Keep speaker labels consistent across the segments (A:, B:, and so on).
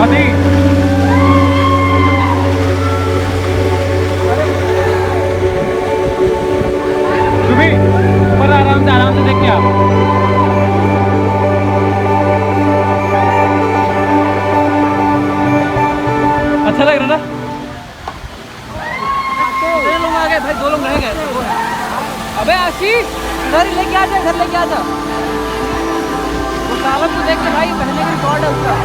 A: स्वाति सुबी ऊपर आराम से देखिए आप। अच्छा लग रहा ना?
B: कितने लोग आ गए भाई? 2 लोग रह गए। अबे आशीष घर लेके आ जा, घर लेके आ जा। वो कालम को देख के भाई पहले का रिकॉर्ड है उसका।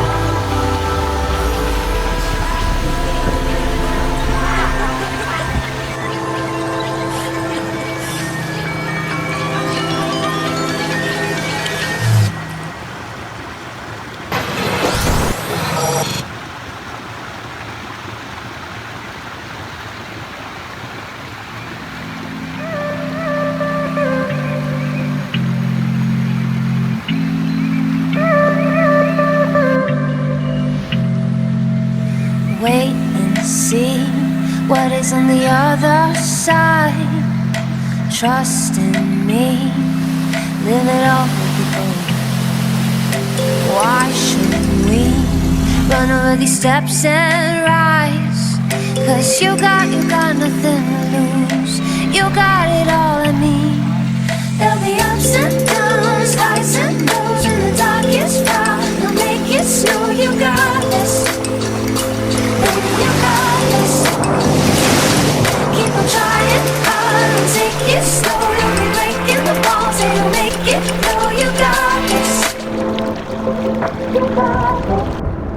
C: Wait and see what is on the other side. Trust in me, live it all with you. Why should we run over these steps and rise? 'Cause you got nothing to lose. You got it all in me. There'll be ups and downs, highs and lows, in the darkest hour. You'll make it snow. You got this. You got this. Keep on trying hard and take it slow. You'll be breaking the walls and you'll make it flow. You got this. You got this.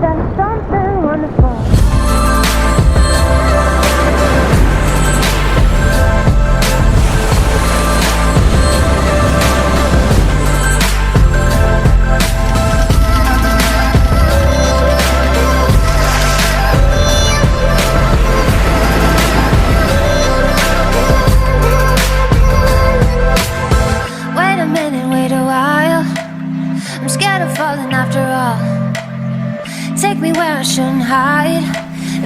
C: There's something wonderful. Take me where I shouldn't hide.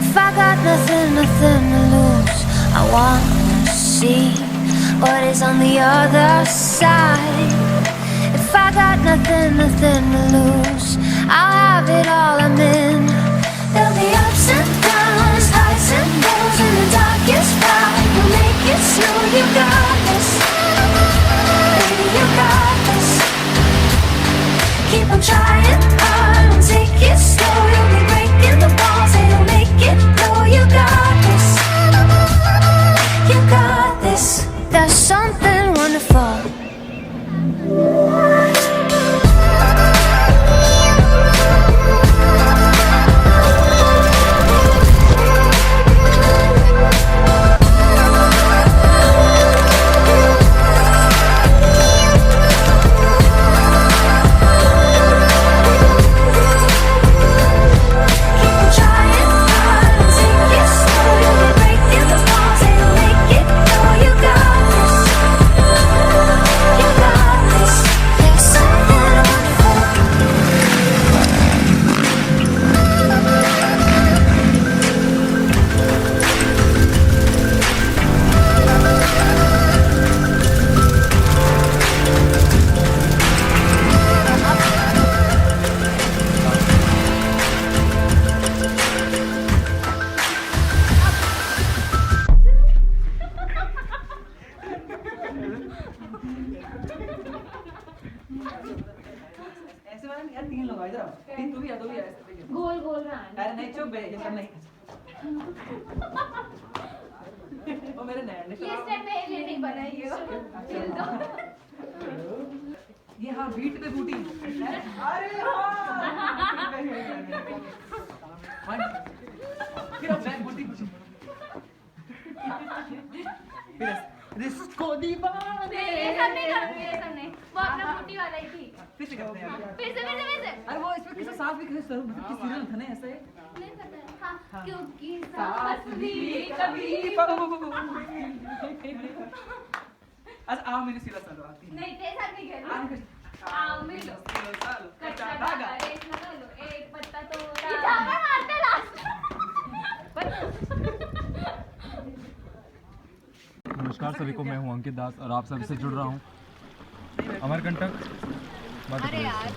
C: If I got nothing to lose, I wanna see what is on the other side. If I got nothing to lose, I'll have it all I'm in. There'll be ups and downs, highs and lows, in the darkest hour. You'll make it snow. You got this. Baby, you got this. Keep on trying hard and take it slow. You'll be breaking the walls and you'll make it flow. You got this. You got this. There's something wonderful.
D: गोल गोल रहा है।
B: अरे नहीं चुप ये सब नहीं। वो मेरे नैन ने
D: ये स्टेप मेरे लिए नहीं बना ये। चल दो।
B: ये हाँ बीट पे बूटी। अरे हाँ। फिर अब बैक बूटी। जिसको दीवाने।
D: ये सब नहीं करूँगी ये सब नहीं। वो अपना बूटी वाला ही थी।
B: फिर से करते हैं।
D: फिर से।
B: अरे वो इसमें किसी साथ भी किसी मतलब किसी सीरियल था ना ऐसा है।
D: नहीं पता है। हाँ क्योंकि साथ भी कभी।
B: अच्छा आओ मेरी सीरियल सुनो आती है।
D: नहीं तेरे साथ नहीं खेलना। आओ मिलो। कच्चा धागा रेस लगा लो एक पत्ता तोड़ा। ये धागा मारते लास्ट।
A: नमस्कार सभी को, मैं हूं अंकित दास और आप सभी से जुड़ रहा हूं अमरकंटक मध्य प्रदेश से।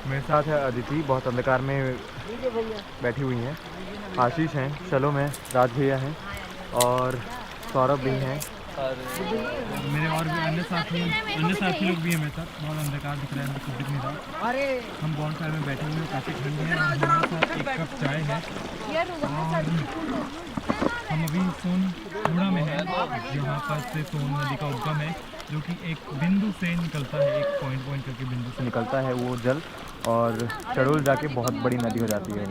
E: मेरे साथ है अदिति, बहुत अंधकार में बैठी हुई हैं। आशीष हैं, चलो मैं, राज भैया हैं और सौरभ भी हैं और मेरे और भी अन्य साथी लोग भी हैं मेरे साथ। बहुत अंधकार दिख रहा है, कुछ दिख नहीं रहा। हम बॉन फायर में बैठे हुए हैं, काफ़ी ठंड है और हमारे साथ एक कप चाय है। और हम अभी सोनपुरा में हैं, जहाँ पर से सोन नदी का उद्गम है, जो कि एक बिंदु से निकलता है, एक पॉइंट करके बिंदु से निकलता है वो जल, और चड़ोल जाके बहुत बड़ी नदी हो जाती है।